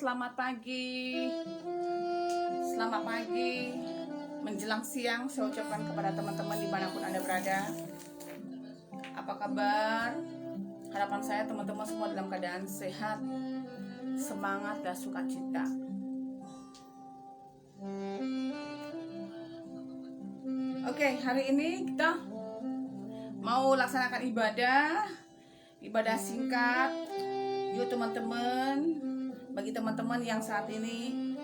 selamat pagi. Selamat pagi menjelang siang saya ucapkan kepada teman-teman dimanapun Anda berada. Apa kabar? Harapan saya teman-teman semua dalam keadaan sehat, semangat, dan sukacita. Oke, hari ini kita mau laksanakan ibadah singkat. Yuk teman-teman, bagi teman-teman yang saat ini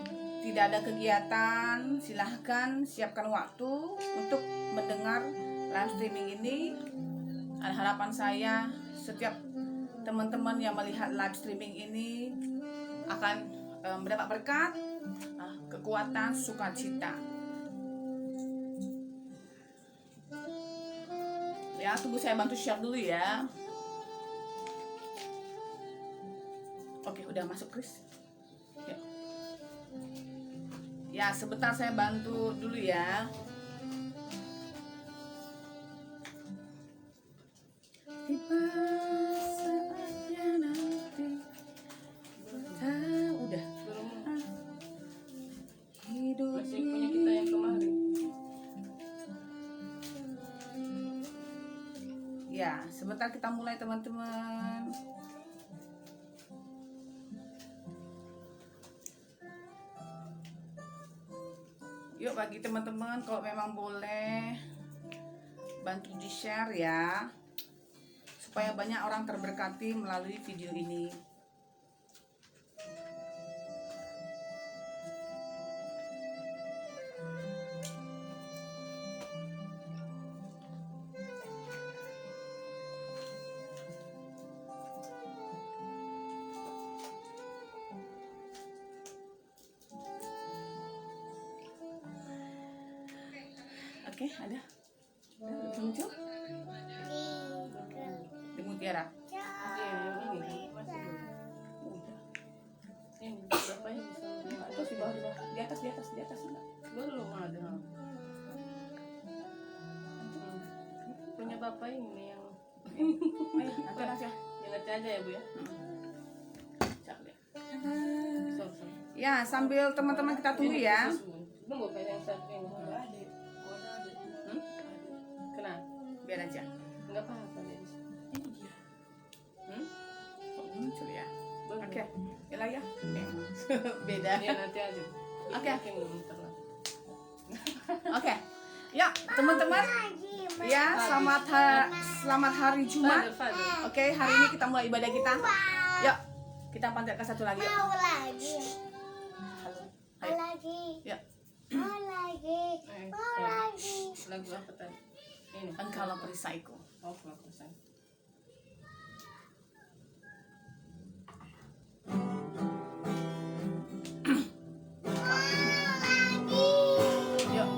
tidak ada kegiatan, silahkan siapkan waktu untuk mendengar live streaming ini. Harapan saya setiap teman-teman yang melihat live streaming ini akan mendapat berkat, kekuatan, sukacita. Ya, tunggu saya bantu share dulu ya. Oke, udah masuk Chris. Ya, sebentar saya bantu dulu ya. Tiba saatnya nanti udah hidup masih punya kita yang kemarin. Ya, sebentar kita mulai teman-teman. Yuk, bagi teman-teman kalau memang boleh bantu di-share ya, supaya banyak orang terberkati melalui video ini. Oke, ada muncul di Mutiara. Iya, yang ini masih belum. Ini bapaknya bisa Terus di bawah, di atas enggak? belum ada. Punya bapak ini yang Nanti aja. yang ngerti aja ya Bu ya. Cak deh. So. Ya, sambil teman-teman kita tunggu ya. Tunggu kayak yang satu ini. Kenapa? Biar aja. Enggak apa-apa deh. Kok muncul ya? Belum. Oke, ya ya. Beda. Iya nanti aja. Oke. Yakin belum terlalu. Oke. Ya, teman-teman. Ya, selamat hari Jumat. Father. Oke, hari ini kita mulai ibadah kita. Yuk, kita panjatkan satu lagi. Yuk. Mau lagi, Halo. mau Ayo. lagi, Yuk. mau lagi, mau lagi. Lagu apa tadi? Ini. Engkaulah perisaiku. Oh, lagu saya. Yuk.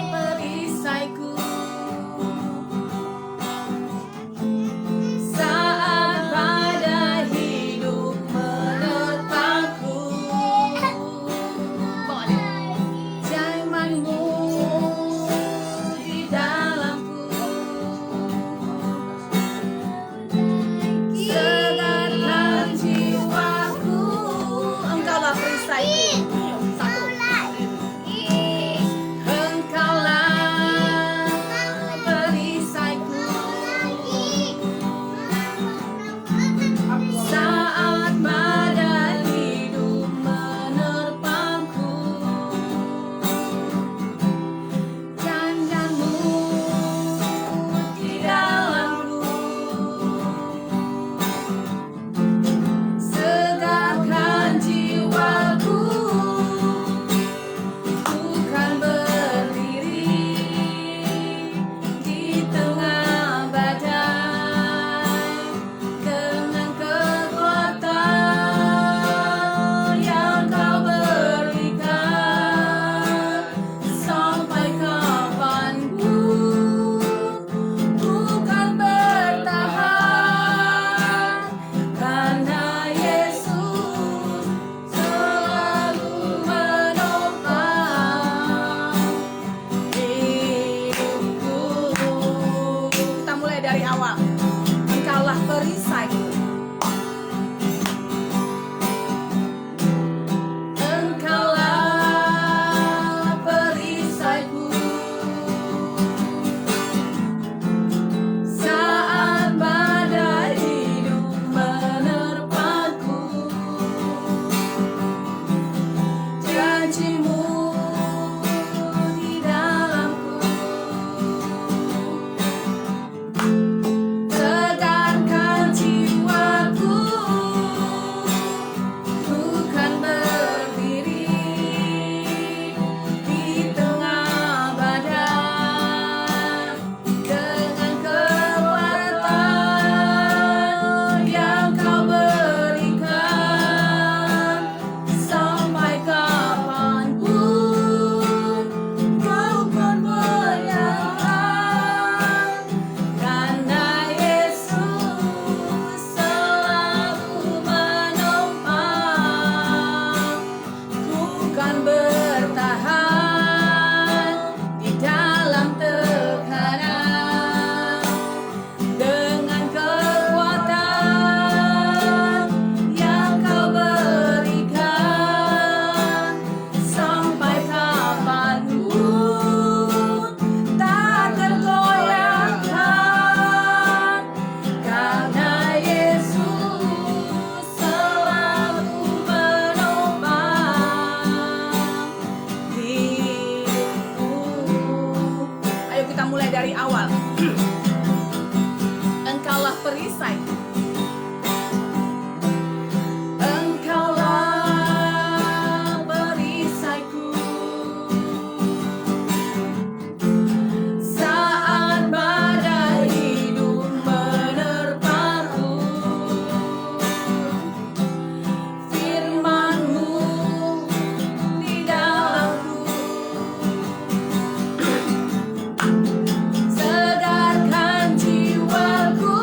Perisaiku saat badai hidup menerpaku. dari awal. Engkaulah perisaiku. Engkaulah perisaiku. Saat badai hidup menerpaku, janjimu di dalamku. Tegarkan jiwaku, bukan berdiri di tengah badai. Dengan kekuatan yang kau berikan, sampai kapanpun kau kan berjalan. Karena Yesus selalu menopang, bukan bertahan di dalam tekanan. Dengan kekuatan yang kau berikan, sampai kapanpun tak tergoyahkan. Karena Yesus selalu menopang hidupku. Ayo kita mulai dari awal. Engkaulah perisai. Engkaulah perisaiku. Saat badai hidup menerpaku, firman-Mu di dalamku. Segarkan jiwaku,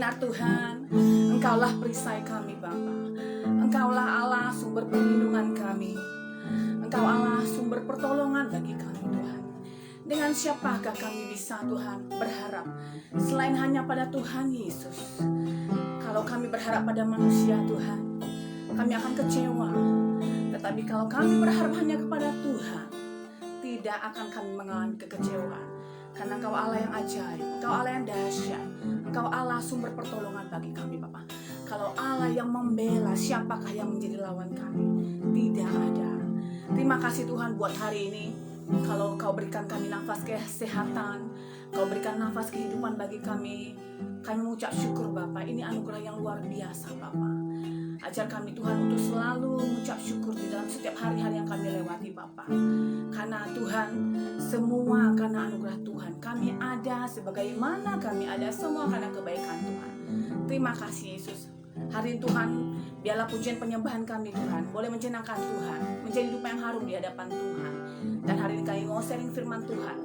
benar Tuhan, Engkaulah perisai kami Bapa. Engkaulah Allah sumber perlindungan kami. Engkau Allah sumber pertolongan bagi kami Tuhan. Dengan siapakah kami bisa Tuhan berharap selain hanya pada Tuhan Yesus? Kalau kami berharap pada manusia Tuhan, kami akan kecewa. Tetapi kalau kami berharap hanya kepada Tuhan, tidak akan kami mengalami kekecewaan. Karena Engkau Allah yang ajaib, Engkau Allah yang dahsyat, Engkau Allah sumber pertolongan bagi kami Bapa. Kalau Allah yang membela, siapakah yang menjadi lawan kami? Tidak ada. Terima kasih Tuhan buat hari ini. Kalau Kau berikan kami nafas kesehatan, Kau berikan nafas kehidupan bagi kami mengucap syukur Bapa. Ini anugerah yang luar biasa Bapa. Ajar kami Tuhan untuk selalu mengucap syukur di dalam setiap hari-hari yang kami lewati Bapa. Karena Tuhan, semua karena anugerah Tuhan. Kami ada sebagaimana kami ada, semua karena kebaikan Tuhan. Terima kasih Yesus. Hari ini Tuhan, biarlah pujian penyembahan kami Tuhan boleh menyenangkan Tuhan, menjadi hidup yang harum di hadapan Tuhan. Dan hari ini kami mau sharing firman Tuhan.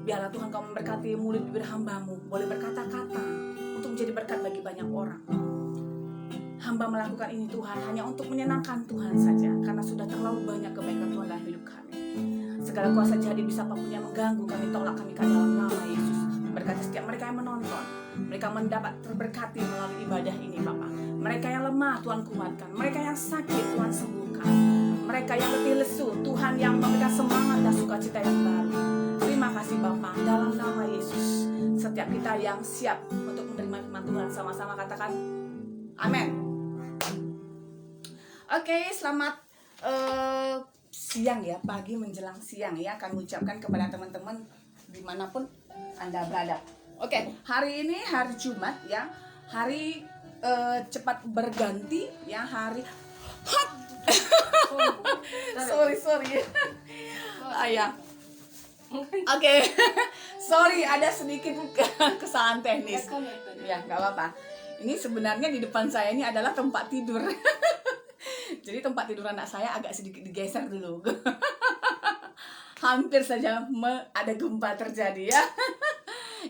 Biarlah Tuhan Kau memberkati mulut bibir hamba-Mu, boleh berkata-kata untuk menjadi berkat bagi banyak orang. Hamba melakukan ini Tuhan hanya untuk menyenangkan Tuhan saja, karena sudah terlalu banyak kebaikan Tuhan dalam hidup kami. Segala kuasa jahat bisa apapun yang mengganggu kami, tolak kami ke dalam nama Yesus. Berkati setiap mereka yang menonton, mereka mendapat terberkati melalui ibadah ini Bapa. Mereka yang lemah Tuhan kuatkan, mereka yang sakit Tuhan sembuhkan, mereka yang letih lesu Tuhan yang memberikan semangat dan sukacita yang baru. Terima kasih Bapa, dalam nama Yesus. Setiap kita yang siap untuk menerima firman Tuhan, sama-sama katakan amin. Oke, selamat siang ya, pagi menjelang siang ya, kami ucapkan kepada teman-teman dimanapun Anda berada. Oke, hari ini hari Jumat ya, hari cepat berganti ya, hari sorry ayah. Oke, sorry ada sedikit kesalahan teknis ya, nggak apa-apa. Ini sebenarnya di depan saya ini adalah tempat tidur. Jadi tempat tidur anak saya agak sedikit digeser dulu. Hampir saja ada gempa terjadi ya.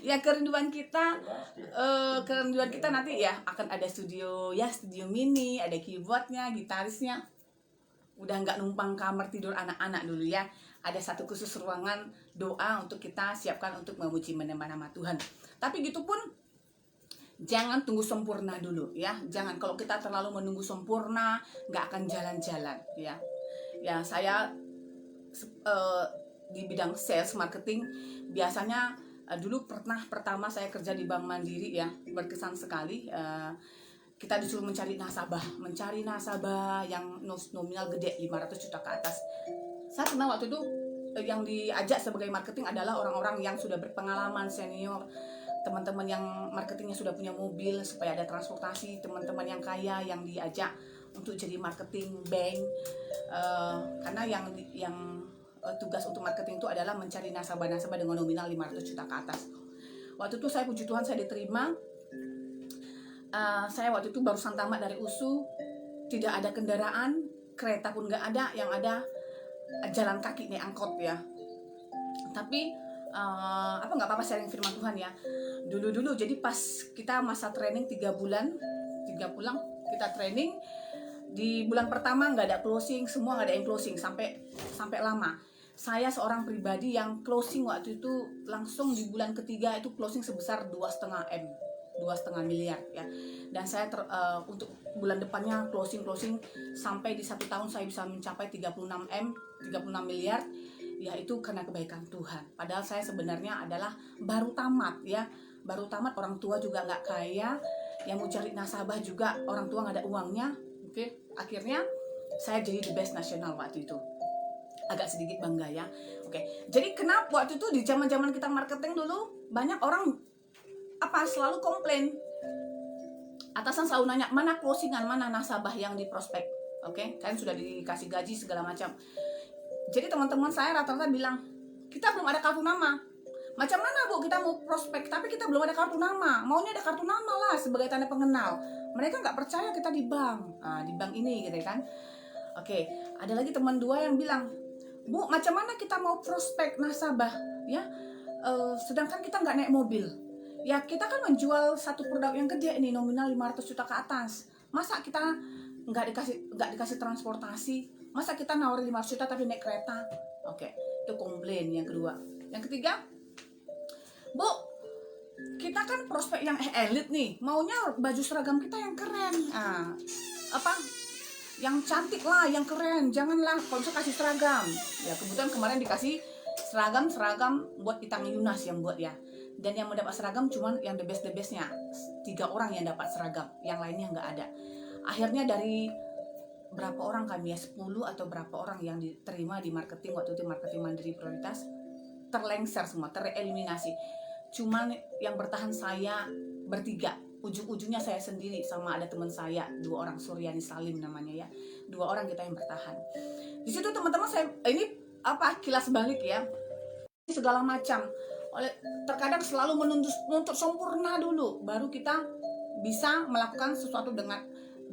Ya kerinduan kita nanti ya akan ada studio ya, studio mini, ada keyboardnya, gitarisnya. Udah nggak numpang kamar tidur anak-anak dulu ya. Ada satu khusus ruangan doa untuk kita siapkan untuk memuji menyembah nama Tuhan. Tapi gitu pun jangan tunggu sempurna dulu ya. Jangan, kalau kita terlalu menunggu sempurna nggak akan jalan-jalan ya. Ya saya di bidang sales marketing biasanya dulu pertama saya kerja di Bank Mandiri ya, berkesan sekali. Kita disuruh mencari nasabah yang nominal gede 500 juta ke atas. Saya pernah waktu itu yang diajak sebagai marketing adalah orang-orang yang sudah berpengalaman, senior, teman-teman yang marketingnya sudah punya mobil supaya ada transportasi, teman-teman yang kaya yang diajak untuk jadi marketing bank. Karena yang tugas untuk marketing itu adalah mencari nasabah-nasabah dengan nominal 500 juta ke atas. Waktu itu saya puji Tuhan saya diterima. Saya waktu itu barusan tamat dari USU, tidak ada kendaraan, kereta pun nggak ada, yang ada jalan kaki nih, angkot ya. Tapi nggak apa-apa sharing firman Tuhan ya. Dulu jadi pas kita masa training 3 bulan kita training, di bulan pertama nggak ada closing, semua nggak ada yang closing sampai lama. Saya seorang pribadi yang closing waktu itu langsung di bulan ketiga itu closing sebesar 2,5 miliar ya. Dan saya untuk bulan depannya closing sampai di 1 tahun saya bisa mencapai 36 miliar. Ya itu karena kebaikan Tuhan. Padahal saya sebenarnya adalah baru tamat ya. Baru tamat, orang tua juga nggak kaya. Yang mau cari nasabah juga orang tua nggak ada uangnya. Oke, akhirnya saya jadi the best nasional waktu itu. Agak sedikit bangga ya. Oke, jadi kenapa waktu itu di zaman kita marketing dulu banyak orang selalu komplain. Atasan selalu nanya, mana closingan, mana nasabah yang di prospek. Oke, kalian sudah dikasih gaji segala macam. Jadi teman-teman saya rata-rata bilang, kita belum ada kartu nama. Macam mana Bu kita mau prospek tapi kita belum ada kartu nama. Maunya ada kartu nama lah sebagai tanda pengenal. Mereka nggak percaya kita di bank. Di bank ini gitu kan. Oke, ada lagi teman 2 yang bilang, Bu macam mana kita mau prospek nasabah ya, sedangkan kita nggak naik mobil. Ya kita kan menjual satu produk yang gede nih, nominal 500 juta ke atas. Masa kita nggak dikasih transportasi? Masa kita nawarin 500 juta tapi naik kereta? Oke, itu komplain yang kedua. Yang ketiga, Bu, kita kan prospek yang elit nih, maunya baju seragam kita yang keren. Yang cantik lah, yang keren. Janganlah kalau bisa kasih seragam. Ya kebetulan kemarin dikasih seragam buat Itang Yunas yang buat ya. Dan yang mendapat seragam cuman yang the bestnya 3 orang yang dapat seragam, yang lainnya nggak ada. Akhirnya dari berapa orang kami ya, 10 atau berapa orang yang diterima di marketing, waktu itu marketing mandiri prioritas, terlengser semua, tereliminasi. Cuman yang bertahan saya bertiga, ujung-ujungnya saya sendiri sama ada teman saya 2 orang, Suryani Salim namanya ya, 2 orang kita yang bertahan. Di situ teman-teman saya ini kilas balik ya, segala macam. Terkadang selalu menuntut sempurna dulu, baru kita bisa melakukan sesuatu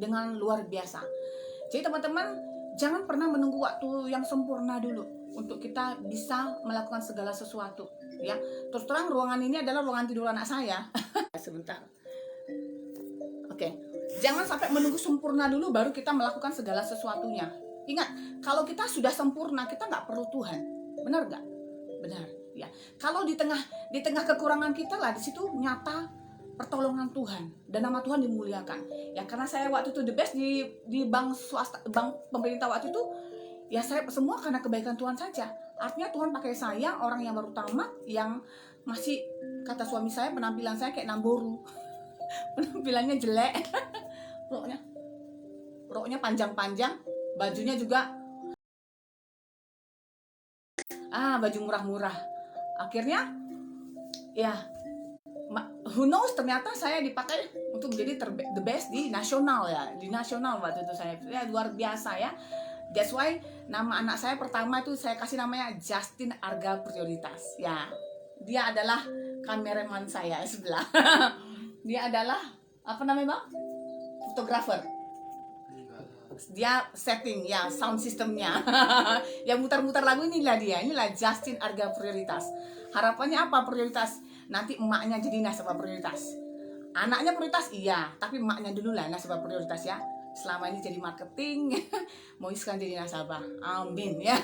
dengan luar biasa. Jadi teman-teman jangan pernah menunggu waktu yang sempurna dulu untuk kita bisa melakukan segala sesuatu. Ya, terus terang ruangan ini adalah ruangan tidur anak saya. Sebentar. Oke, jangan sampai menunggu sempurna dulu baru kita melakukan segala sesuatunya. Ingat, kalau kita sudah sempurna kita nggak perlu Tuhan, benar nggak? Benar. Ya, kalau di tengah kekurangan kita lah, di situ nyata pertolongan Tuhan dan nama Tuhan dimuliakan. Ya karena saya waktu itu the best di bank swasta, bank pemerintah waktu itu, ya saya semua karena kebaikan Tuhan saja. Artinya Tuhan pakai saya, orang yang baru tamat, yang masih, kata suami saya, penampilan saya kayak Namboru. Penampilannya jelek. Roknya panjang-panjang, bajunya juga baju murah-murah. Akhirnya ya who knows, ternyata saya dipakai untuk menjadi the best di nasional ya, di nasional waktu itu saya ya, luar biasa ya. That's why nama anak saya pertama itu saya kasih namanya Justin Arga Prioritas ya. Dia adalah kameraman saya sebelah. Dia adalah apa namanya Bang? Fotografer. Dia setting ya, sound systemnya. Yang mutar-mutar lagu inilah Justin Arga Prioritas. Harapannya apa prioritas? Nanti emaknya jadi nasabah prioritas. Anaknya prioritas iya, tapi emaknya dulu lah nasabah prioritas ya. Selama ini jadi marketing, mau sekarang jadi nasabah. Amin ya.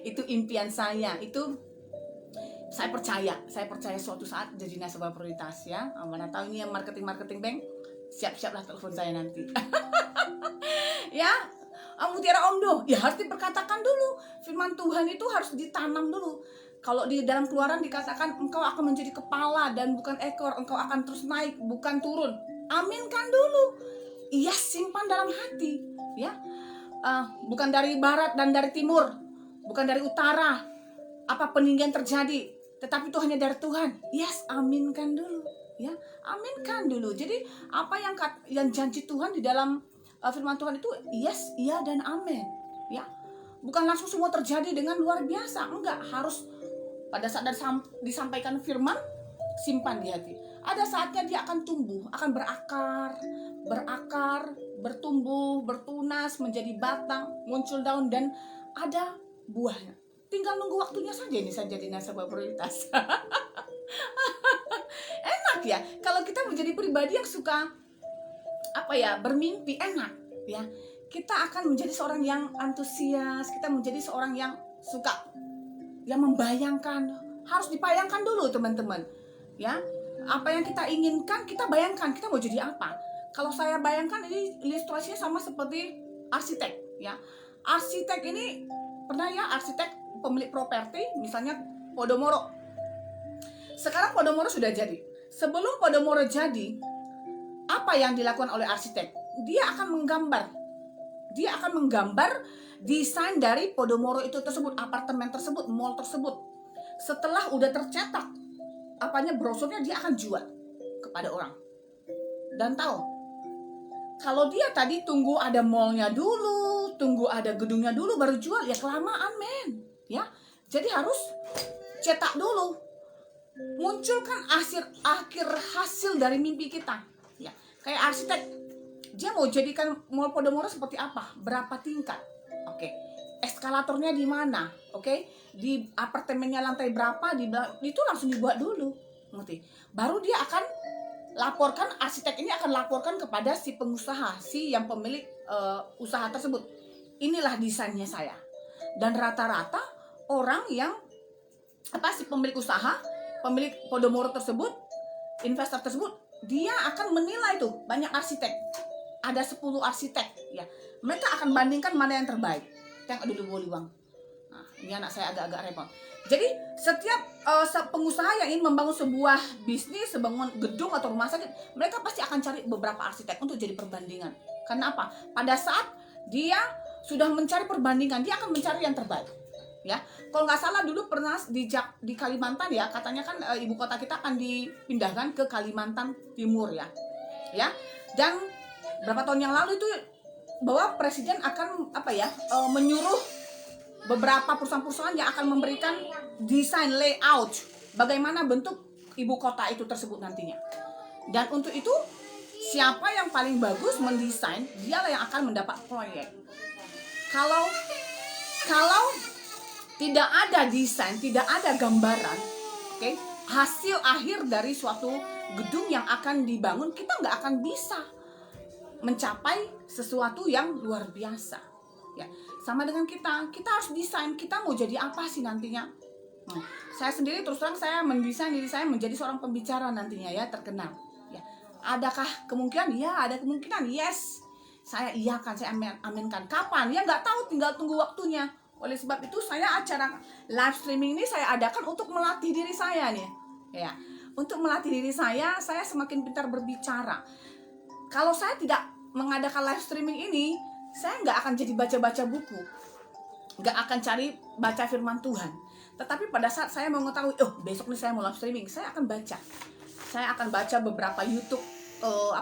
Itu impian saya. Itu saya percaya suatu saat jadi nasabah prioritas ya. Mana tahu ini yang marketing bank, siap-siaplah telepon saya nanti. Ya, Mutiara Omdo, ya harus diperkatakan dulu. Firman Tuhan itu harus ditanam dulu. Kalau di dalam Keluaran dikatakan engkau akan menjadi kepala dan bukan ekor, engkau akan terus naik bukan turun. Aminkan dulu. Iya, simpan dalam hati, ya. Bukan dari barat dan dari timur, bukan dari utara. Apa peninggian terjadi, tetapi itu hanya dari Tuhan. Yes, aminkan dulu, ya. Aminkan dulu. Jadi apa yang janji Tuhan di dalam firman Tuhan itu yes, iya dan amin, ya. Bukan langsung semua terjadi dengan luar biasa, enggak, harus pada saat disampaikan firman simpan di hati. Ada saatnya dia akan tumbuh, akan berakar, bertumbuh, bertunas, menjadi batang, muncul daun dan ada buahnya. Tinggal nunggu waktunya saja ini saya jadi nasabah prioritas. Enak ya kalau kita menjadi pribadi yang suka bermimpi, enak ya. Kita akan menjadi seorang yang antusias, kita menjadi seorang yang suka yang membayangkan. Harus dibayangkan dulu teman-teman ya. Apa yang kita inginkan kita bayangkan, kita mau jadi apa. Kalau saya bayangkan ini ilustrasinya sama seperti arsitek ya. Arsitek ini pernah ya, arsitek pemilik properti misalnya Podomoro. Sekarang Podomoro sudah jadi. Sebelum Podomoro jadi, apa yang dilakukan oleh arsitek? Dia akan menggambar desain dari Podomoro itu tersebut, apartemen tersebut, mall tersebut. Setelah udah tercetak brosurnya, dia akan jual kepada orang. Dan tahu, kalau dia tadi tunggu ada mallnya dulu, tunggu ada gedungnya dulu baru jual, ya kelamaan men, ya. Jadi harus cetak dulu, munculkan akhir hasil dari mimpi kita. Ya, kayak arsitek, dia mau jadikan mall Podomoro seperti apa? Berapa tingkat? Oke. Eskalatornya di mana? Oke. Di apartemennya lantai berapa? Itu langsung dibuat dulu. Ngerti? Baru dia akan laporkan, arsitek ini akan laporkan kepada si pengusaha, si yang pemilik usaha tersebut. Inilah desainnya saya. Dan rata-rata orang yang si pemilik usaha, pemilik Podomoro tersebut, investor tersebut, dia akan menilai tuh banyak arsitek. Ada 10 arsitek ya. Mereka akan bandingkan mana yang terbaik. Tengok dulu Boliwang. Nah, ini anak saya agak-agak repot. Jadi setiap pengusaha yang ingin membangun sebuah bisnis, membangun gedung atau rumah sakit, mereka pasti akan cari beberapa arsitek untuk jadi perbandingan. Karena apa? Pada saat dia sudah mencari perbandingan, dia akan mencari yang terbaik. Ya, kalau nggak salah dulu pernah di Kalimantan ya, katanya kan ibu kota kita akan dipindahkan ke Kalimantan Timur ya. Dan berapa tahun yang lalu itu bahwa presiden akan menyuruh beberapa perusahaan-perusahaan yang akan memberikan desain layout bagaimana bentuk ibu kota itu tersebut nantinya. Dan untuk itu siapa yang paling bagus mendesain, dialah yang akan mendapat proyek. Kalau tidak ada desain, tidak ada gambaran, hasil akhir dari suatu gedung yang akan dibangun, kita nggak akan bisa mencapai sesuatu yang luar biasa. Ya, sama dengan kita harus desain, kita mau jadi apa sih nantinya. Saya sendiri terus terang saya mendesain diri saya menjadi seorang pembicara nantinya ya, terkenal. Ya, adakah kemungkinan? Ya, ada kemungkinan. Yes, saya iyakan, saya aminkan. Kapan? Ya nggak tahu, tinggal tunggu waktunya. Oleh sebab itu saya acara live streaming ini saya adakan untuk melatih diri saya nih. Ya, untuk melatih diri saya semakin pintar berbicara. Kalau saya tidak mengadakan live streaming ini, saya nggak akan jadi baca-baca buku, nggak akan cari baca firman Tuhan. Tetapi pada saat saya mau mengetahui, besok nih saya mau live streaming, saya akan baca. Saya akan baca beberapa YouTube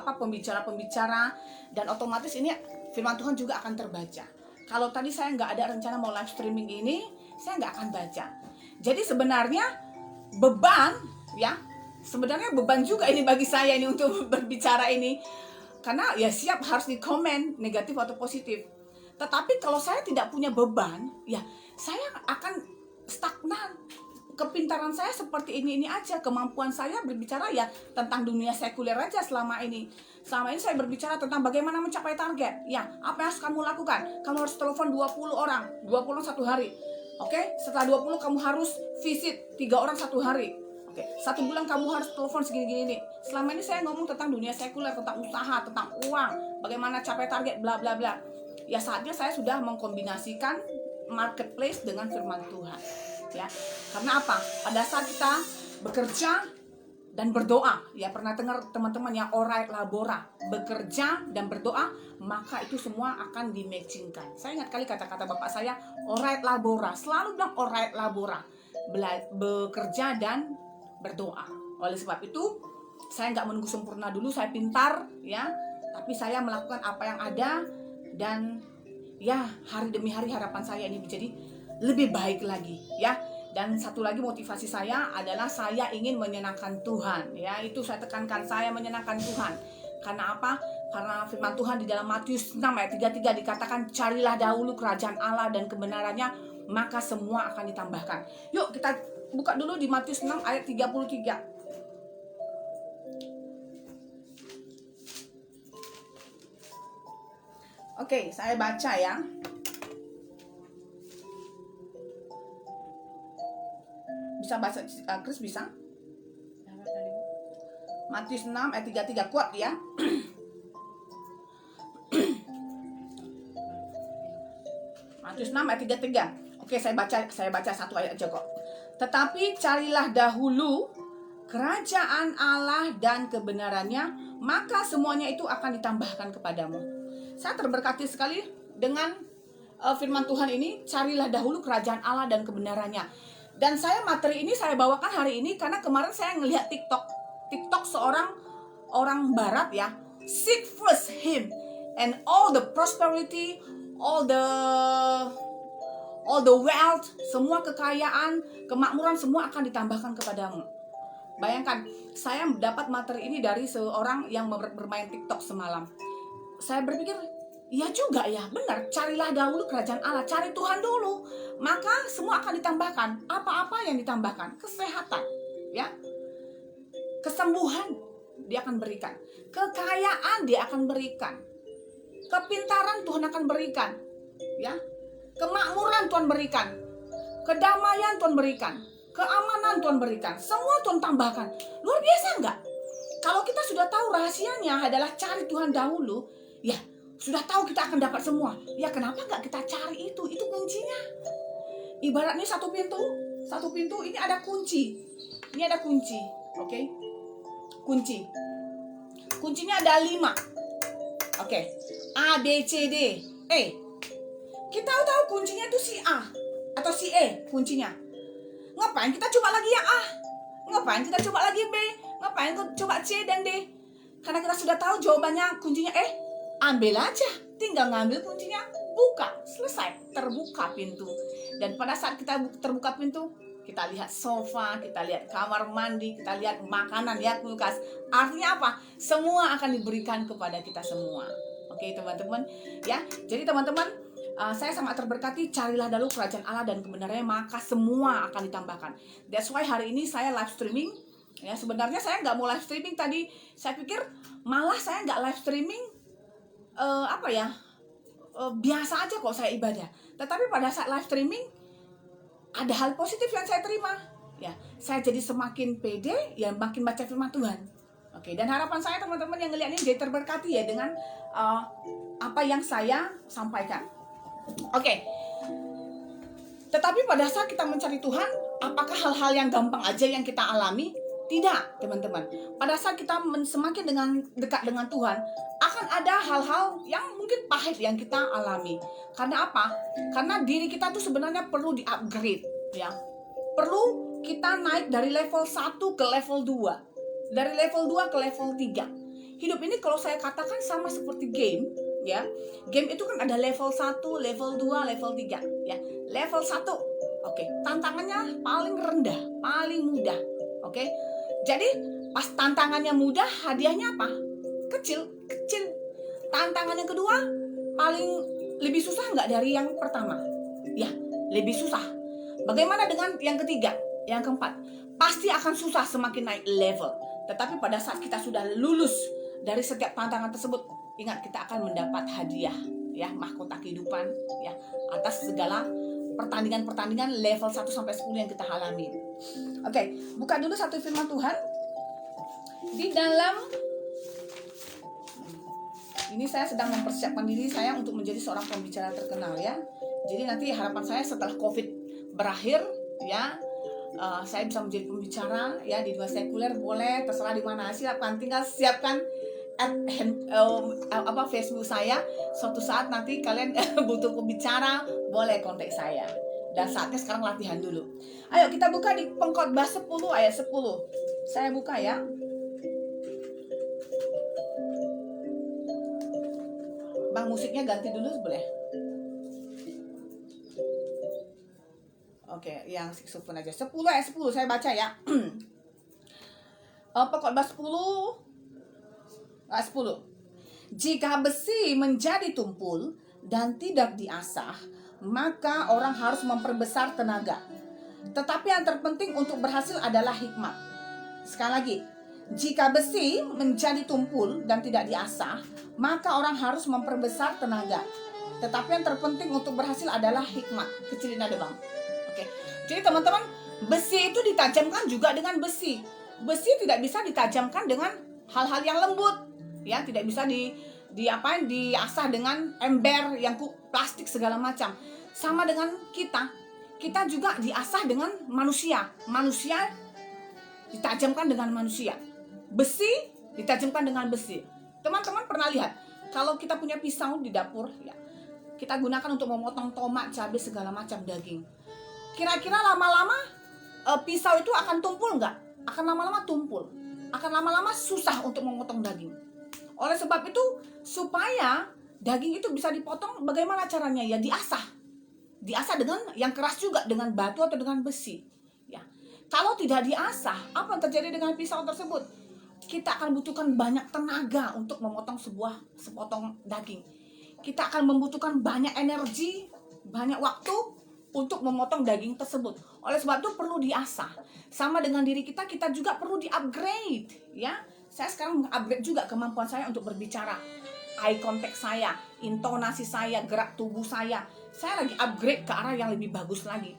pembicara-pembicara, dan otomatis ini firman Tuhan juga akan terbaca. Kalau tadi saya nggak ada rencana mau live streaming ini, saya nggak akan baca. Jadi sebenarnya beban juga ini bagi saya ini untuk berbicara ini. Karena ya siap harus di komen negatif atau positif. Tetapi kalau saya tidak punya beban, ya saya akan stagnan. Kepintaran saya seperti ini aja. Kemampuan saya berbicara ya tentang dunia sekuler aja selama ini. Selama ini saya berbicara tentang bagaimana mencapai target. Ya, apa yang harus kamu lakukan? Kamu harus telepon 20 orang satu hari. Oke? Setelah 20 kamu harus visit 3 orang satu hari. 1 bulan kamu harus telepon segini-gini. Selama ini saya ngomong tentang dunia sekuler, tentang usaha, tentang uang, bagaimana capai target, bla bla bla. Ya saatnya saya sudah mengkombinasikan marketplace dengan firman Tuhan. Ya, karena apa? Pada saat kita bekerja dan berdoa, ya pernah dengar teman-teman yang orai labora, bekerja dan berdoa, maka itu semua akan dimatchingkan. Saya ingat kali kata-kata bapak saya, orai labora, selalu bilang orai labora, bekerja dan berdoa. Oleh sebab itu saya nggak menunggu sempurna dulu, saya pintar ya, tapi saya melakukan apa yang ada, dan ya hari demi hari harapan saya ini menjadi lebih baik lagi ya. Dan satu lagi motivasi saya adalah saya ingin menyenangkan Tuhan ya, itu saya tekankan, saya menyenangkan Tuhan. Karena apa? Karena firman Tuhan di dalam Matius 6 ayat 33 dikatakan, carilah dahulu kerajaan Allah dan kebenarannya, maka semua akan ditambahkan. Yuk kita buka dulu di Matius 6 ayat 33. Oke, saya baca ya. Bisa baca, Chris bisa? Matius 6 ayat 33, kuat ya. Matius 6 ayat 33. Oke, saya baca satu ayat aja kok. Tetapi carilah dahulu kerajaan Allah dan kebenarannya, maka semuanya itu akan ditambahkan kepadamu. Saya terberkati sekali dengan firman Tuhan ini, carilah dahulu kerajaan Allah dan kebenarannya. Dan materi ini saya bawakan hari ini karena kemarin saya ngelihat TikTok seorang orang barat ya, seek first him and all the prosperity, all the wealth, semua kekayaan, kemakmuran semua akan ditambahkan kepadamu. Bayangkan, saya dapat materi ini dari seorang yang bermain TikTok semalam. Saya berpikir, iya juga ya, benar. Carilah dahulu kerajaan Allah, cari Tuhan dulu, maka semua akan ditambahkan. Apa-apa yang ditambahkan? Kesehatan, ya. kesembuhan dia akan berikan, kekayaan dia akan berikan, kepintaran Tuhan akan berikan, ya, kemakmuran Tuhan berikan, kedamaian Tuhan berikan, keamanan Tuhan berikan, semua Tuhan tambahkan. Luar biasa enggak? Kalau kita sudah tahu rahasianya adalah cari Tuhan dahulu, ya sudah tahu kita akan dapat semua. Ya kenapa enggak kita cari itu? Itu kuncinya. Ibaratnya satu pintu ini ada kunci. Ini ada kunci, oke? Kunci. Kuncinya ada 5. Oke. A, B, C, D, E. Kita tahu kuncinya itu si A atau si E kuncinya. Ngapain kita coba lagi yang A? Ngapain kita coba lagi B? Ngapain kita coba C dan D? Karena kita sudah tahu jawabannya kuncinya E. Ambil aja, tinggal ngambil kuncinya, buka, selesai, terbuka pintu. Dan pada saat kita terbuka pintu, kita lihat sofa, kita lihat kamar mandi, kita lihat makanan, ya kulkas. Artinya apa? Semua akan diberikan kepada kita semua. Oke teman-teman, ya. Jadi teman-teman, saya sangat terberkati. Carilah dulu kerajaan Allah dan kebenarannya, maka semua akan ditambahkan. That's why hari ini saya live streaming. Ya sebenarnya saya nggak mau live streaming tadi. Saya pikir malah saya nggak live streaming. Biasa aja kok saya ibadah. Tetapi pada saat live streaming ada hal positif yang saya terima. Ya, saya jadi semakin pede, ya makin baca firman Tuhan. Oke, dan harapan saya teman-teman yang ngeliat ini jadi terberkati ya dengan apa yang saya sampaikan. Oke. Tetapi pada saat kita mencari Tuhan, apakah hal-hal yang gampang aja yang kita alami? Tidak, teman-teman. Pada saat kita semakin dekat dengan Tuhan, akan ada hal-hal yang mungkin pahit yang kita alami. Karena apa? Karena diri kita tuh sebenarnya perlu di-upgrade, ya. Perlu kita naik dari level 1 ke level 2. Dari level 2 ke level 3. Hidup ini kalau saya katakan sama seperti game, ya. Game itu kan ada level 1, level 2, level 3, ya. Level 1, oke, tantangannya paling rendah, paling mudah, oke. Jadi pas tantangannya mudah, hadiahnya apa? Kecil. Tantangan yang kedua paling lebih susah nggak dari yang pertama? Ya, lebih susah. Bagaimana dengan yang ketiga, yang keempat? Pasti akan susah semakin naik level. Tetapi pada saat kita sudah lulus dari setiap tantangan tersebut, ingat kita akan mendapat hadiah, ya, mahkota kehidupan, ya, atas segala pertandingan-pertandingan level 1 sampai 10 yang kita alami. Oke, buka dulu satu firman Tuhan di dalam. Ini saya sedang mempersiapkan diri saya untuk menjadi seorang pembicara terkenal, ya. Jadi nanti harapan saya setelah COVID berakhir, ya, saya bisa menjadi pembicara, ya, di dunia sekuler boleh, terserah di mana, silakan, tinggal siapkan Facebook saya. Suatu saat nanti kalian butuh pembicara, boleh kontak saya. Dan saatnya sekarang latihan dulu. Ayo kita buka di Pengkhotbah 10 ayat 10. Saya buka, ya. Bang, musiknya ganti dulu boleh? Oke, yang saxophone aja. 10 ayat 10 saya baca, ya. Pengkhotbah 10 ayat 10. Jika besi menjadi tumpul dan tidak diasah, maka orang harus memperbesar tenaga. Tetapi yang terpenting untuk berhasil adalah hikmat. Sekali lagi, jika besi menjadi tumpul dan tidak diasah, maka orang harus memperbesar tenaga. Tetapi yang terpenting untuk berhasil adalah hikmat. Kecilin ada, Bang. Oke. Jadi teman-teman, besi itu ditajamkan juga dengan besi. Besi tidak bisa ditajamkan dengan hal-hal yang lembut, ya, tidak bisa diasah dengan ember yang plastik segala macam. Sama dengan kita juga diasah dengan manusia ditajamkan dengan manusia, besi ditajamkan dengan besi. Teman-teman pernah lihat kalau kita punya pisau di dapur, ya, kita gunakan untuk memotong tomat, cabai, segala macam daging. Kira-kira lama-lama pisau itu akan tumpul nggak? Akan lama-lama tumpul, akan lama-lama susah untuk memotong daging. Oleh sebab itu, supaya daging itu bisa dipotong, bagaimana caranya? Ya diasah dengan yang keras juga, dengan batu atau dengan besi, ya. Kalau tidak diasah, apa yang terjadi dengan pisau tersebut? Kita akan membutuhkan banyak tenaga untuk memotong sepotong daging. Kita akan membutuhkan banyak energi, banyak waktu, untuk memotong daging tersebut. Oleh sebab itu perlu diasah. Sama dengan diri kita, kita juga perlu di-upgrade, ya. Saya sekarang meng-upgrade juga kemampuan saya untuk berbicara. Eye contact saya, intonasi saya, gerak tubuh saya. Saya lagi upgrade ke arah yang lebih bagus lagi.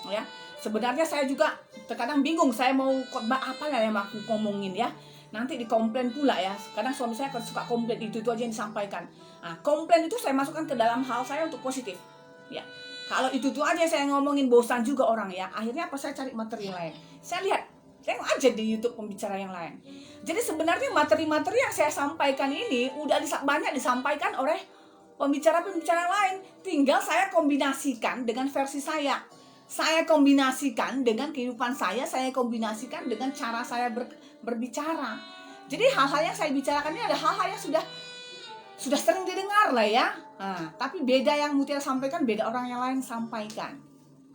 Ya. Sebenarnya saya juga terkadang bingung saya mau khotbah apa ya yang aku ngomongin ya. Nanti dikomplain pula ya. Kadang suami saya suka komplain, itu aja yang disampaikan. Nah, komplain itu saya masukkan ke dalam hal saya untuk positif. Ya. Kalau itu aja saya ngomongin, bosan juga orang ya. Akhirnya apa, saya cari materi lain. Saya lihat, tengok aja di YouTube pembicara yang lain. Jadi sebenarnya materi-materi yang saya sampaikan ini udah banyak disampaikan oleh pembicara-pembicara lain. Tinggal saya kombinasikan dengan versi saya. Saya kombinasikan dengan kehidupan saya kombinasikan dengan cara saya berbicara. Jadi hal-hal yang saya bicarakan ini ada hal-hal yang sudah sering didengar lah ya. Nah, tapi beda yang Mutiara sampaikan, beda orang yang lain sampaikan.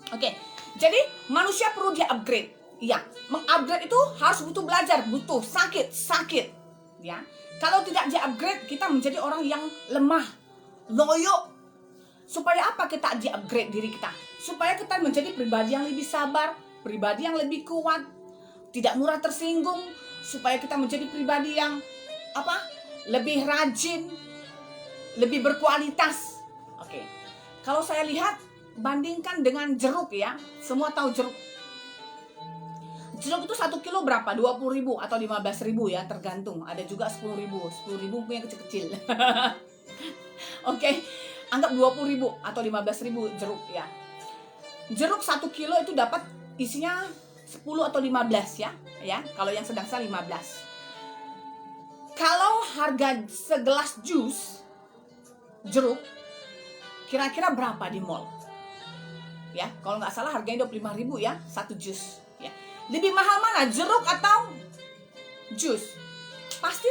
Oke, jadi manusia perlu di-upgrade. Ya, meng-upgrade itu harus butuh belajar, butuh sakit. Ya, kalau tidak di-upgrade, kita menjadi orang yang lemah, loyo. Supaya apa kita di-upgrade diri kita? Supaya kita menjadi pribadi yang lebih sabar, pribadi yang lebih kuat, tidak mudah tersinggung. Supaya kita menjadi pribadi yang lebih rajin, lebih berkualitas. Oke. Kalau saya lihat, bandingkan dengan jeruk ya. Semua tahu jeruk. Jeruk itu 1 kilo berapa? 20.000 atau 15.000 ya, tergantung. Ada juga 10.000. 10.000 punya kecil-kecil. Oke. Anggap 20.000 atau 15.000 jeruk ya. Jeruk 1 kilo itu dapat isinya 10 atau 15 ya. Ya, kalau yang sedang 15. Kalau harga segelas jus jeruk kira-kira berapa di mall? Ya, kalau nggak salah harganya 25.000 ya, 1 jus ya. Lebih mahal mana, jeruk atau jus? Pasti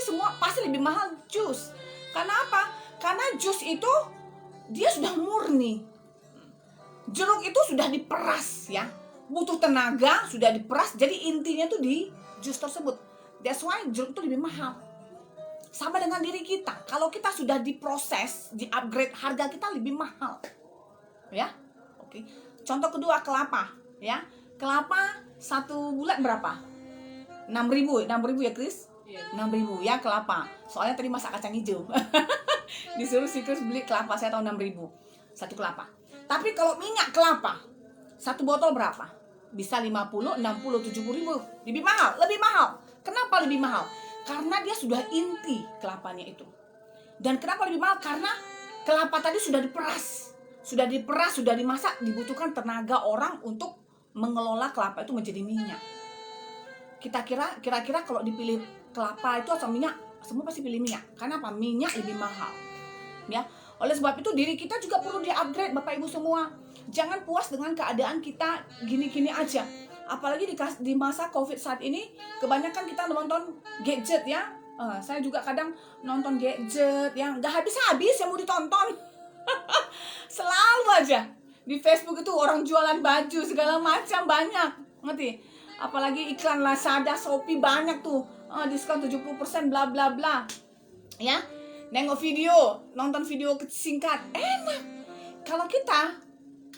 lebih mahal jus. Karena apa? Karena jus itu dia sudah murni. Jeruk itu sudah diperas ya. Butuh tenaga, sudah diperas. Jadi intinya tuh di jus tersebut. That's why jeruk itu lebih mahal. Sama dengan diri kita. Kalau kita sudah diproses, di-upgrade, harga kita lebih mahal. Ya. Oke. Contoh kedua, kelapa, ya. Kelapa 1 bulan berapa? 6.000 ya, Chris? Iya. 6.000 ya kelapa. Soalnya tadi masak kacang hijau. Disuruh si Chris beli kelapa, saya tahu 6.000 satu kelapa. Tapi kalau minyak kelapa 1 botol berapa? Bisa 50, 60, 70.000. Lebih mahal. Kenapa lebih mahal? Karena dia sudah inti kelapanya itu. Dan kenapa lebih mahal? Karena kelapa tadi sudah diperas, sudah dimasak, dibutuhkan tenaga orang untuk mengelola kelapa itu menjadi minyak. Kira-kira kalau dipilih kelapa itu atau minyak, semua pasti pilih minyak. Karena apa? Minyak lebih mahal. Ya. Oleh sebab itu diri kita juga perlu di-upgrade, Bapak Ibu semua. Jangan puas dengan keadaan kita gini-gini aja. Apalagi di masa Covid saat ini, kebanyakan kita nonton gadget ya. Saya juga kadang nonton gadget yang gak habis-habis yang mau ditonton. Selalu aja. Di Facebook itu orang jualan baju segala macam banyak. Ngerti? Apalagi iklan Lazada, Shopee banyak tuh. Diskon 70% bla bla bla. Ya. Nengok video, nonton video singkat, enak. Kalau kita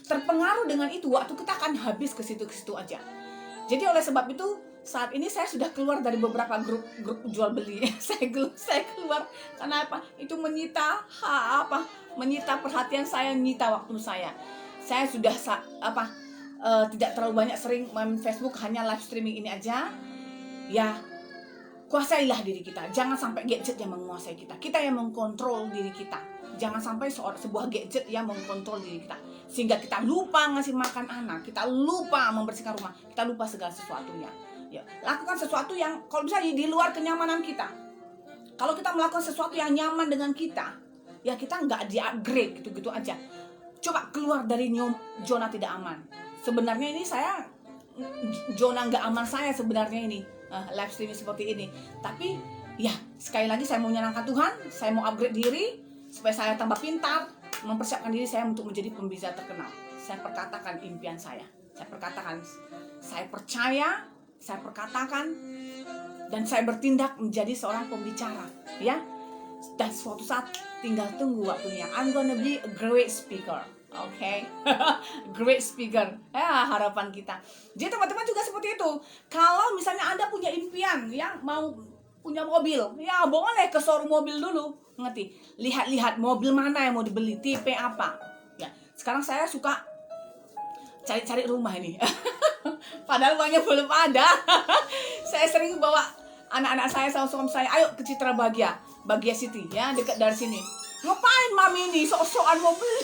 terpengaruh dengan itu, waktu kita akan habis ke situ aja. Jadi oleh sebab itu saat ini saya sudah keluar dari beberapa grup jual beli. saya keluar karena apa? Itu menyita perhatian saya, menyita waktu saya. Saya sudah tidak terlalu banyak sering main Facebook, hanya live streaming ini aja. Ya, kuasailah diri kita. Jangan sampai gadget yang menguasai kita. Kita yang mengkontrol diri kita. Jangan sampai sebuah gadget yang mengkontrol diri kita. Sehingga kita lupa ngasih makan anak, kita lupa membersihkan rumah, kita lupa segala sesuatunya. Ya, lakukan sesuatu yang kalau bisa di luar kenyamanan kita. Kalau kita melakukan sesuatu yang nyaman dengan kita, ya kita nggak di-upgrade gitu-gitu aja. Coba keluar dari zona tidak aman. Sebenarnya ini zona nggak aman saya sebenarnya ini. Live streaming seperti ini. Tapi ya sekali lagi saya mau menyenangkan Tuhan, saya mau upgrade diri supaya saya tambah pintar, mempersiapkan diri saya untuk menjadi pembicara terkenal. Saya perkatakan impian saya. Saya perkatakan, saya percaya, saya perkatakan, dan saya bertindak menjadi seorang pembicara, ya. Dan suatu saat tinggal tunggu waktunya. I'm gonna be a great speaker. Oke. Great speaker. Ya, harapan kita. Jadi teman-teman juga seperti itu. Kalau misalnya Anda punya impian ya mau punya mobil, ya boleh ke showroom mobil dulu. Ngerti? Lihat-lihat mobil mana yang mau dibeli, tipe apa. Ya, sekarang saya suka cari-cari rumah ini. Padahal uangnya belum ada. Saya sering bawa anak-anak saya sama suami saya, ayo ke Citra Bahagia City ya, dekat dari sini. Ngapain mami ini sok-sokan mau beli?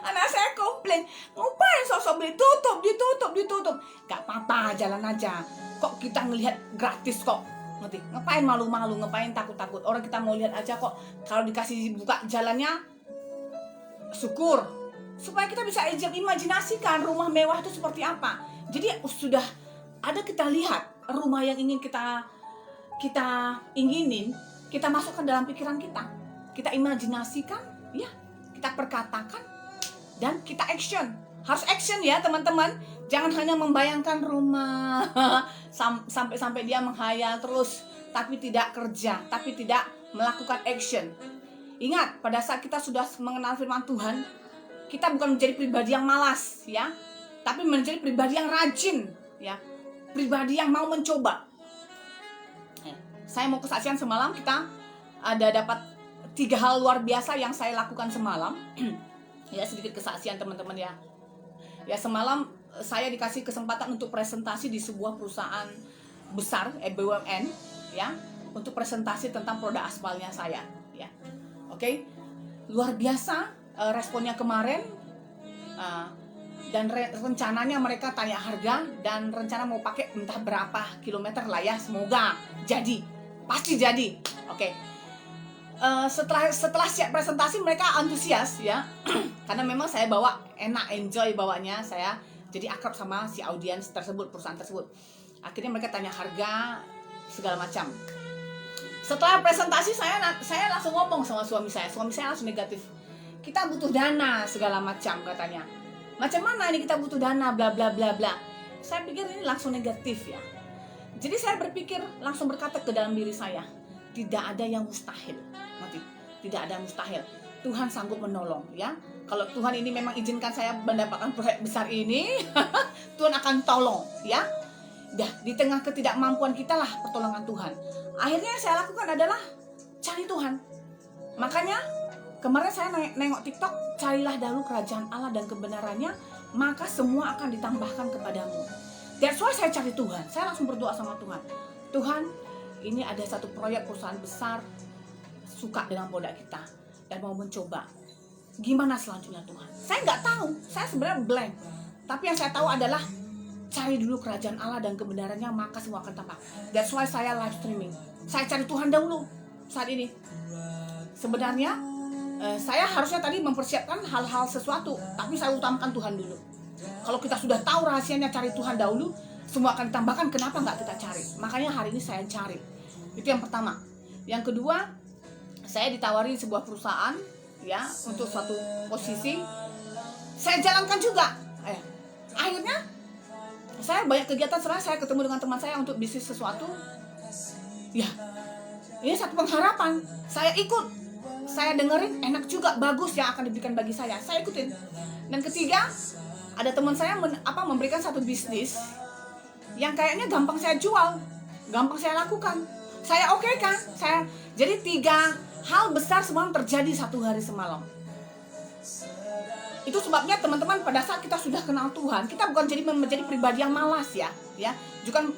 Anak saya komplain, ngapain sok-sok beli, ditutup. Gak apa-apa, jalan aja. Kok kita ngelihat gratis kok, ngerti? Ngapain malu-malu, ngapain takut-takut? Orang kita mau lihat aja kok. Kalau dikasih buka jalannya, syukur. Supaya kita bisa imajinasikan rumah mewah itu seperti apa. Jadi sudah ada kita lihat rumah yang ingin kita inginin, kita masukkan dalam pikiran kita imajinasikan, ya, kita perkatakan, dan kita action. Harus action ya teman-teman. Jangan hanya membayangkan rumah sampai dia menghayal terus, tapi tidak kerja, tapi tidak melakukan action. Ingat, pada saat kita sudah mengenal firman Tuhan, kita bukan menjadi pribadi yang malas, ya, tapi menjadi pribadi yang rajin, ya, pribadi yang mau mencoba. Saya mau kesaksian semalam, kita ada dapat 3 hal luar biasa yang saya lakukan semalam. Ya, sedikit kesaksian teman-teman ya. Ya, semalam saya dikasih kesempatan untuk presentasi di sebuah perusahaan besar, BUMN, ya, untuk presentasi tentang produk aspalnya saya, ya. Oke. Luar biasa responnya kemarin. Dan rencananya mereka tanya harga dan rencana mau pakai entah berapa kilometer lah ya, semoga jadi, pasti jadi. Oke. Setelah siap presentasi mereka antusias ya. Karena memang saya bawa enak, enjoy bawanya, saya jadi akrab sama si audiens tersebut, perusahaan tersebut. Akhirnya mereka tanya harga segala macam. Setelah presentasi saya langsung ngomong sama suami saya langsung negatif. Kita butuh dana segala macam katanya. Macam mana ini kita butuh dana bla bla bla bla. Saya pikir ini langsung negatif ya. Jadi saya berpikir, langsung berkata ke dalam diri saya, tidak ada yang mustahil. Ngerti? Tidak ada yang mustahil. Tuhan sanggup menolong ya. Kalau Tuhan ini memang izinkan saya mendapatkan proyek besar ini, Tuhan akan tolong ya. Dah, di tengah ketidakmampuan kita lah pertolongan Tuhan. Akhirnya saya lakukan adalah cari Tuhan. Makanya kemarin saya nengok TikTok, carilah dahulu kerajaan Allah dan kebenarannya, maka semua akan ditambahkan kepadamu. That's why saya cari Tuhan. Saya langsung berdoa sama Tuhan. Tuhan, ini ada satu proyek perusahaan besar, suka dengan produk kita dan mau mencoba. Gimana selanjutnya Tuhan? Saya nggak tahu. Saya sebenarnya blank. Tapi yang saya tahu adalah cari dulu kerajaan Allah dan kebenarannya, maka semua akan tambah. That's why saya live streaming. Saya cari Tuhan dahulu saat ini. Sebenarnya saya harusnya tadi mempersiapkan hal-hal sesuatu, tapi saya utamakan Tuhan dulu. Kalau kita sudah tahu rahasianya cari Tuhan dahulu, semua akan ditambahkan. Kenapa nggak kita cari? Makanya hari ini saya cari. Itu yang pertama. Yang kedua, saya ditawari sebuah perusahaan ya untuk suatu posisi. Saya jalankan juga. Akhirnya saya banyak kegiatan, setelah saya ketemu dengan teman saya untuk bisnis sesuatu. Ya, ini satu pengharapan. Saya ikut. Saya dengerin, enak juga, bagus yang akan diberikan bagi saya ikutin. Dan ketiga, ada teman saya memberikan satu bisnis yang kayaknya gampang saya jual, gampang saya lakukan, saya oke kan. Jadi 3 hal besar semua terjadi satu hari semalam. Itu sebabnya teman-teman, pada saat kita sudah kenal Tuhan, kita bukan menjadi pribadi yang malas ya.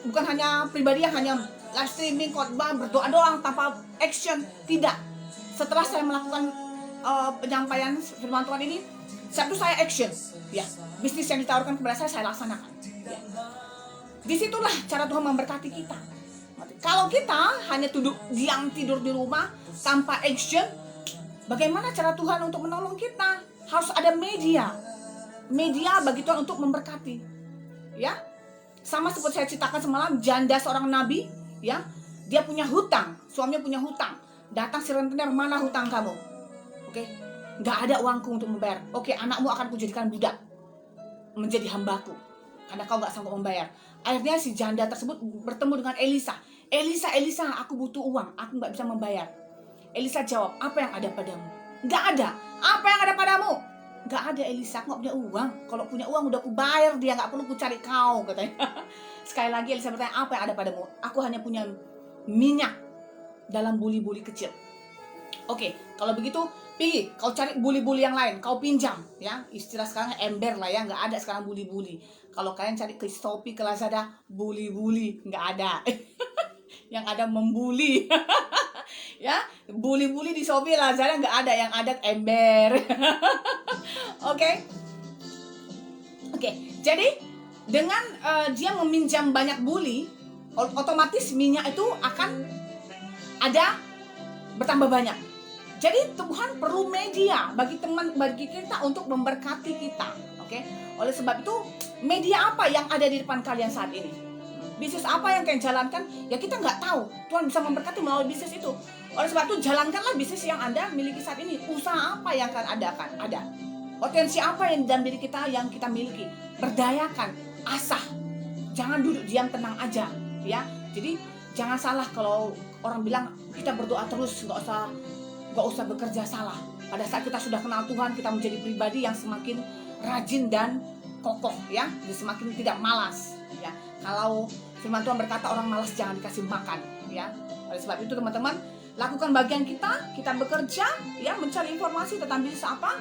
Bukan hanya pribadi yang hanya live streaming, khotbah, berdoa doang tanpa action, tidak. Setelah saya melakukan penyampaian firman Tuhan ini, saya action, ya. Bisnis yang ditawarkan kepada saya laksanakan. Ya. Disitulah cara Tuhan memberkati kita. Kalau kita hanya diam tidur di rumah tanpa action, bagaimana cara Tuhan untuk menolong kita? Harus ada media bagi Tuhan untuk memberkati. Ya, sama seperti saya ceritakan semalam, janda seorang nabi, ya, dia punya hutang, suaminya punya hutang. Datang si rentenir, mana hutang kamu? Oke, nggak ada uangku untuk membayar. Oke, anakmu akan kujadikan budak, menjadi hambaku, karena kau nggak sanggup membayar. Akhirnya si janda tersebut bertemu dengan Elisa. Elisa, aku butuh uang, aku nggak bisa membayar. Elisa jawab, apa yang ada padamu? Nggak ada. Apa yang ada padamu? nggak ada Elisa, aku nggak punya uang. Kalau punya uang udah aku bayar dia, nggak perlu ku cari kau, katanya. Sekali lagi Elisa bertanya, apa yang ada padamu? Aku hanya punya minyak dalam buli-buli kecil. Oke, kalau begitu pilih, kau cari buli-buli yang lain, kau pinjam, ya. Istilah sekarang ember lah ya, nggak ada sekarang buli-buli. Kalau kalian cari ke Shopee, ke Lazada, buli-buli nggak ada. Yang ada membuli. Ya, buli-buli di Shopee, Lazada nggak ada, yang ada ember. Oke. Oke, jadi dengan dia meminjam banyak buli, otomatis minyak itu akan ada bertambah banyak. Jadi Tuhan perlu media bagi kita untuk memberkati kita. Oke. Oleh sebab itu, media apa yang ada di depan kalian saat ini? Bisnis apa yang kalian jalankan? Ya kita nggak tahu. Tuhan bisa memberkati melalui bisnis itu. Oleh sebab itu, jalankanlah bisnis yang Anda miliki saat ini. Usaha apa yang kalian adakan? Ada. Potensi apa yang dalam diri kita yang kita miliki? Berdayakan, asah. Jangan duduk diam tenang aja, ya. Jadi jangan salah kalau orang bilang kita berdoa terus, nggak usah bekerja, salah. Pada saat kita sudah kenal Tuhan, kita menjadi pribadi yang semakin rajin dan kokoh, ya. Jadi semakin tidak malas, ya. Kalau firman Tuhan berkata orang malas jangan dikasih makan, ya. Oleh sebab itu teman-teman, lakukan bagian kita bekerja, ya, mencari informasi tentang bisnis apa.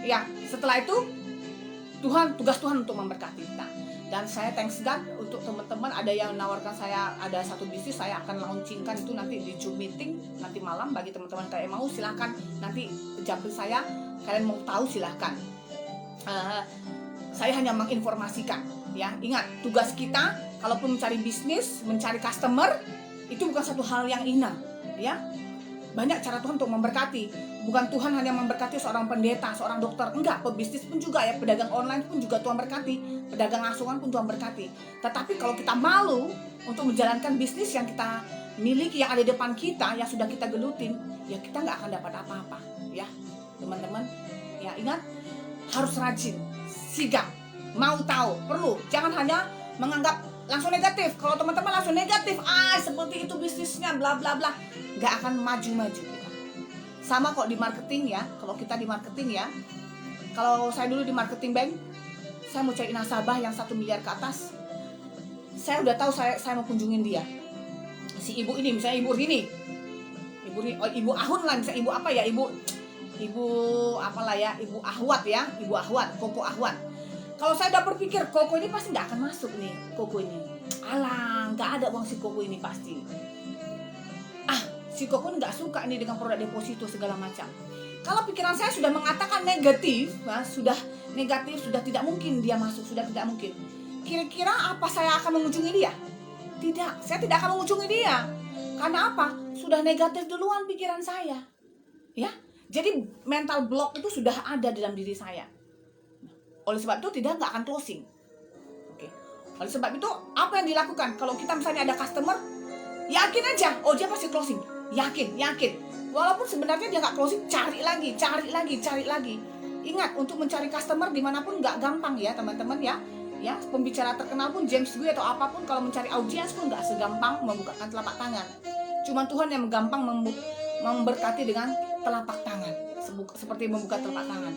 Ya, setelah itu tugas Tuhan untuk memberkati kita. Dan saya thanks God untuk teman-teman, ada yang menawarkan saya ada satu bisnis, saya akan launchingkan itu nanti di Zoom meeting nanti malam. Bagi teman-teman yang mau, silahkan nanti japri saya, kalian mau tahu silahkan. Saya hanya menginformasikan, ya. Ingat, tugas kita kalaupun mencari bisnis, mencari customer, itu bukan satu hal yang inang, ya. Banyak cara Tuhan untuk memberkati. Bukan Tuhan hanya memberkati seorang pendeta, seorang dokter. Enggak, pebisnis pun juga, ya. Pedagang online pun juga Tuhan berkati. Pedagang asuhan pun Tuhan berkati. Tetapi kalau kita malu untuk menjalankan bisnis yang kita miliki, yang ada di depan kita, yang sudah kita gelutin, ya kita nggak akan dapat apa-apa, ya teman-teman. Ya ingat, harus rajin, sigap, mau tahu, perlu. Jangan hanya menganggap langsung negatif. Kalau teman-teman langsung negatif, seperti itu bisnisnya, bla bla bla, nggak akan maju-maju. Sama kok di marketing, ya. Kalau kita di marketing, ya, kalau saya dulu di marketing bank, saya mau cari nasabah yang 1 miliar ke atas, saya udah tahu saya mau kunjungin dia. Si ibu ini, misalnya ibu Rini, ibu Ahun lah, misalnya ibu apa ya, ibu apalah ya, ibu Ahwat, ya, ibu Ahwat, Koko Ahwat. Kalau saya udah berpikir Koko ini pasti nggak akan masuk nih, Koko ini, alah, nggak ada uang si Koko ini pasti. Si Koko nggak suka nih dengan produk deposito segala macam. Kalau pikiran saya sudah mengatakan negatif, sudah negatif, sudah tidak mungkin dia masuk, sudah tidak mungkin. Kira-kira apa saya akan mengunjungi dia? Tidak, saya tidak akan mengunjungi dia. Karena apa? Sudah negatif duluan pikiran saya, ya. Jadi mental block itu sudah ada dalam diri saya. Oleh sebab itu nggak akan closing. Oke. Oleh sebab itu apa yang dilakukan? Kalau kita misalnya ada customer, yakin aja, dia pasti closing. Yakin. Walaupun sebenarnya dia nggak closing, cari lagi. Ingat, untuk mencari customer dimanapun nggak gampang, ya teman-teman, ya. Ya, pembicara terkenal pun, James Gue atau apapun, kalau mencari audiens pun nggak segampang membukakan telapak tangan. Cuma Tuhan yang gampang memberkati dengan telapak tangan, seperti membuka telapak tangan,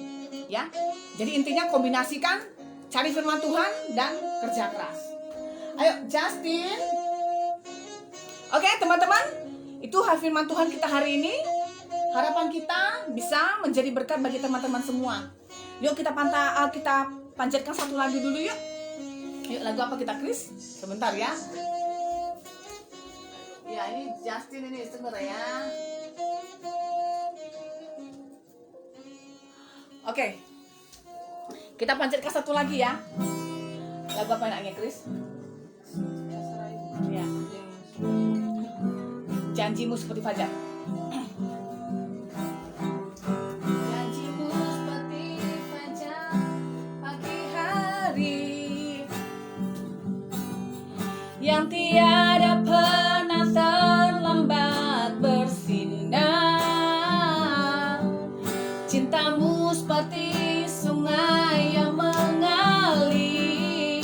ya. Jadi intinya kombinasikan, cari firman Tuhan dan kerja keras. Ayo, Justin. Oke, teman-teman. Itu firman Tuhan kita hari ini. Harapan kita bisa menjadi berkat bagi teman-teman semua. Yuk kita panjatkan satu lagu dulu yuk. Yuk, lagu apa kita, Chris? Sebentar ya. Ya, ini Justin ini denger ya. Oke. Kita panjatkan satu lagi ya. Lagu apa enaknya, Chris? Ya. Janjimu seperti fajar. Janjimu seperti fajar pagi hari, yang tiada pernah terlambat bersinar. Cintamu seperti sungai yang mengalir,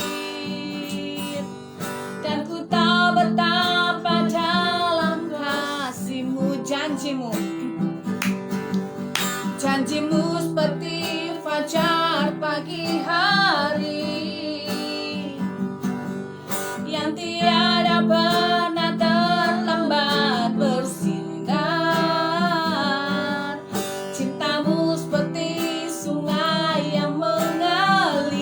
dan ku tahu betapa dalam janjimu seperti pagi hari yang tiada pernah terlambat bersinar. Cintamu seperti sungai yang mengalir,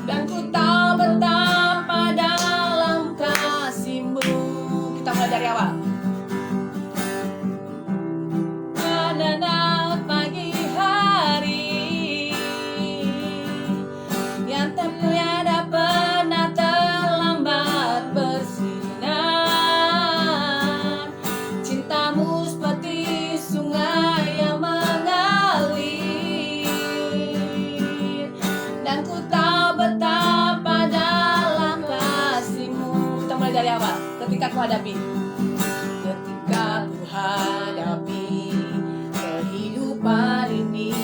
dan ku tahu betapa dalam kasih-Mu. Kita mulai dari awal. Pada pagi hari yang tiada pernah terlambat bersinar. Cintamu seperti sungai yang mengalir, dan ku tahu betapa dalam kasih-Mu. Kita mulai dari awal. Ketika ku hadapi kehidupan ini,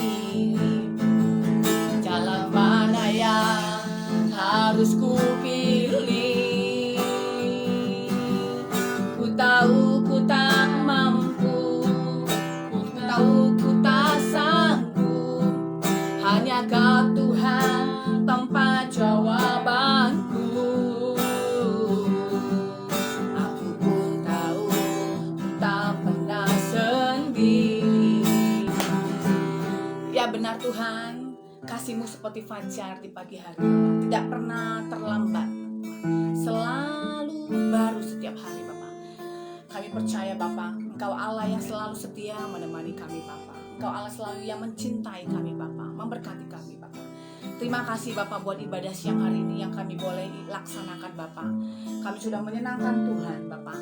jalan mana yang harus ku pilih? Ku tahu ku tak mampu, ku tahu ku tak sanggup. Hanya Kau Tuhan tempat jawabanku. Aku pun tahu ku tak pernah sendiri. Ya benar Tuhan, kasih-Mu seperti fajar di pagi hari, tidak pernah terlambat, selalu baru setiap hari Bapa. Kami percaya Bapa, Engkau Allah yang selalu setia menemani kami Bapa. Engkau Allah selalu yang mencintai kami Bapa, memberkati kami Bapa. Terima kasih Bapa buat ibadah siang hari ini yang kami boleh laksanakan Bapa. Kami sudah menyenangkan Tuhan Bapa.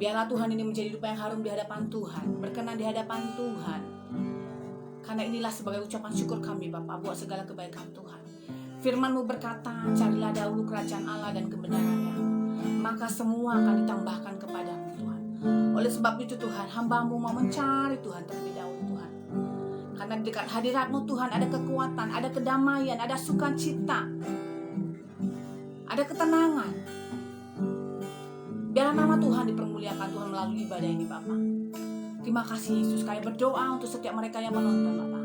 Biarlah Tuhan ini menjadi hidup yang harum di hadapan Tuhan, berkenan di hadapan Tuhan. Karena inilah sebagai ucapan syukur kami Bapa buat segala kebaikan Tuhan. Firman-Mu berkata, carilah dahulu kerajaan Allah dan kebenarannya, maka semua akan ditambahkan kepadamu Tuhan. Oleh sebab itu Tuhan, hamba-Mu mau mencari Tuhan terlebih dahulu Tuhan. Karena di dekat hadirat-Mu Tuhan ada kekuatan, ada kedamaian, ada sukacita, ada ketenangan. Biarlah nama Tuhan dipermuliakan Tuhan melalui ibadah ini Bapa. Terima kasih Yesus. Kami berdoa untuk setiap mereka yang menonton Bapa.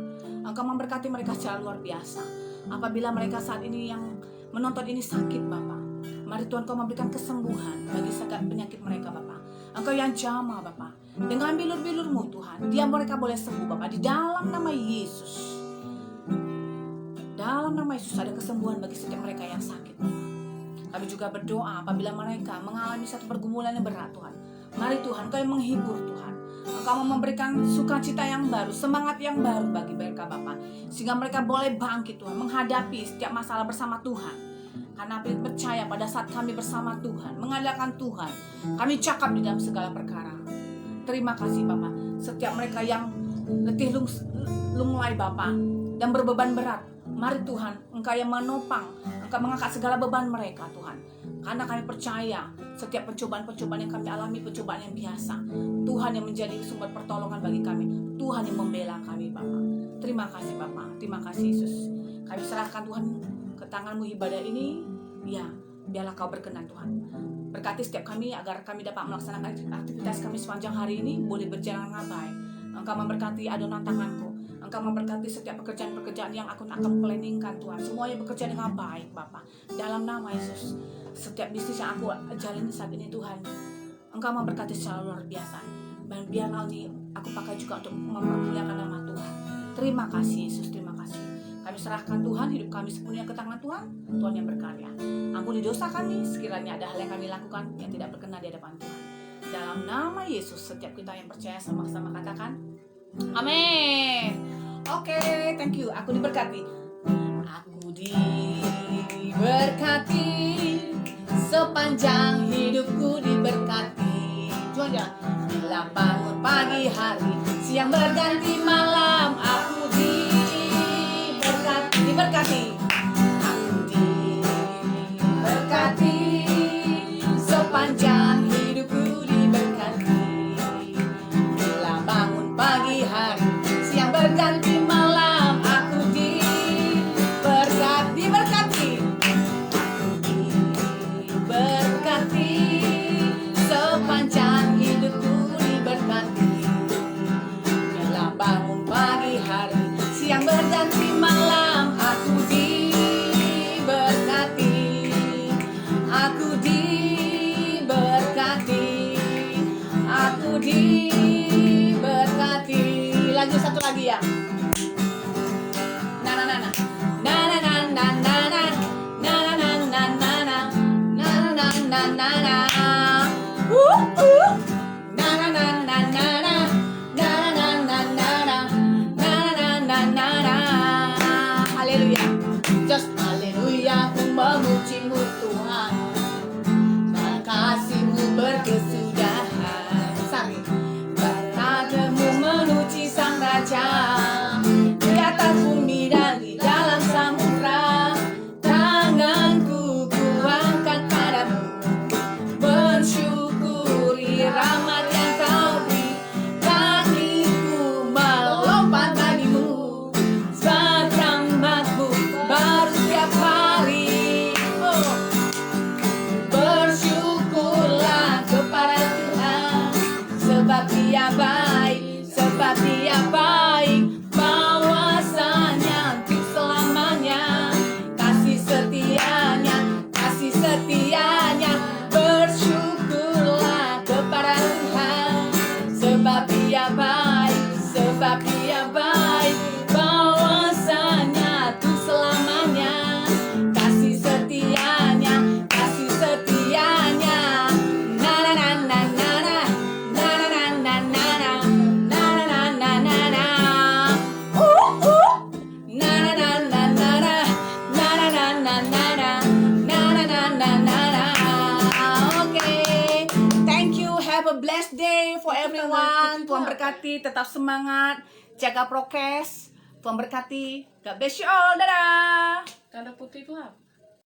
Engkau memberkati mereka secara luar biasa. Apabila mereka saat ini yang menonton ini sakit Bapa, mari Tuhan Kau memberikan kesembuhan bagi segala penyakit mereka Bapa. Engkau yang jamah Bapa, dengan bilur-bilur-Mu Tuhan, dia mereka boleh sembuh Bapa. Di dalam nama Yesus, dalam nama Yesus ada kesembuhan bagi setiap mereka yang sakit Bapa. Kami juga berdoa apabila mereka mengalami satu pergumulan yang berat Tuhan, mari Tuhan Kau yang menghibur Tuhan. Engkau mau memberikan sukacita yang baru, semangat yang baru bagi mereka Bapa, sehingga mereka boleh bangkit Tuhan, menghadapi setiap masalah bersama Tuhan. Karena kami percaya pada saat kami bersama Tuhan, mengandalkan Tuhan, kami cakap di dalam segala perkara. Terima kasih Bapa. Setiap mereka yang letih lunglai Bapa dan berbeban berat, mari Tuhan Engkau yang menopang, Engkau mengangkat segala beban mereka Tuhan. Karena kami percaya setiap pencobaan-pencobaan yang kami alami, pencobaan yang biasa, Tuhan yang menjadi sumber pertolongan bagi kami, Tuhan yang membela kami Bapa. Terima kasih Bapa, terima kasih Yesus. Kami serahkan Tuhan ke tangan-Mu ibadah ini. Ya, biarlah Kau berkenan Tuhan. Berkati setiap kami agar kami dapat melaksanakan aktivitas kami sepanjang hari ini boleh berjalan dengan baik. Engkau memberkati adonan tanganku, Engkau memberkati setiap pekerjaan-pekerjaan yang aku akan planningkan Tuhan. Semuanya bekerja dengan baik Bapa. Dalam nama Yesus, setiap bisnis yang aku jalani saat ini Tuhan, Engkau memberkati secara luar biasa. Dan biarlah ini aku pakai juga untuk mempermuliakan nama Tuhan. Terima kasih Yesus, terima kasih. Kami serahkan Tuhan hidup kami sepenuhnya ke tangan Tuhan. Tuhan yang berkarya. Ampuni dosa kami sekiranya ada hal yang kami lakukan yang tidak berkenan di hadapan Tuhan. Dalam nama Yesus, setiap kita yang percaya sama-sama katakan amin. Oke, thank you. Aku diberkati. Aku diberkati, sepanjang hidupku diberkati. Jual. Bila bangun pagi hari, siang berganti malam, aku diberkati. Aku diberkati, sepanjang hidupku diberkati. Bila bangun pagi hari, siang berganti malam, aku diberkati. Aku diberkati, sepanjang hidupku diberkati. Bila bangun pagi diberkati. Lanjut satu lagi ya. Na na na na. Na na na na na na. Na na na na na. Na na na na na. Na na na na na na. Na na na na na. Na na na na na. Haleluya. Just haleluya, ku memujimu Tuhan. Kasih-Mu berkesudahan. Sami. Padamu menuju Sang Raja, di atas bumi dan di dalam samudra. Tanganku kuangkat padamu, mensyukuri rahmat yang Kau beri. Kakiku melompat bagimu, sebab rahmat-Mu baru setiap hari. Oh. Bersyukurlah kepada Tuhan, sebab Dia baik, sebab Dia baik. Bahwasanya untuk selamanya, kasih setianya, kasih setianya. Bersyukurlah kepada Tuhan, sebab Dia baik, sebab Dia baik. Bahwasanya untuk selamanya, kasih setianya, kasih setianya. Na na na na na na. Na na na na na na. Na na na na na na. Na na na na na na. Na na na na na na. Na na na na na na. Okay. Thank you. Have a blessed day for everyone. Tuhan berkati, tetap semangat, jaga prokes. Tuhan berkati. God bless you all. Dadah. Tanda putih itu apa?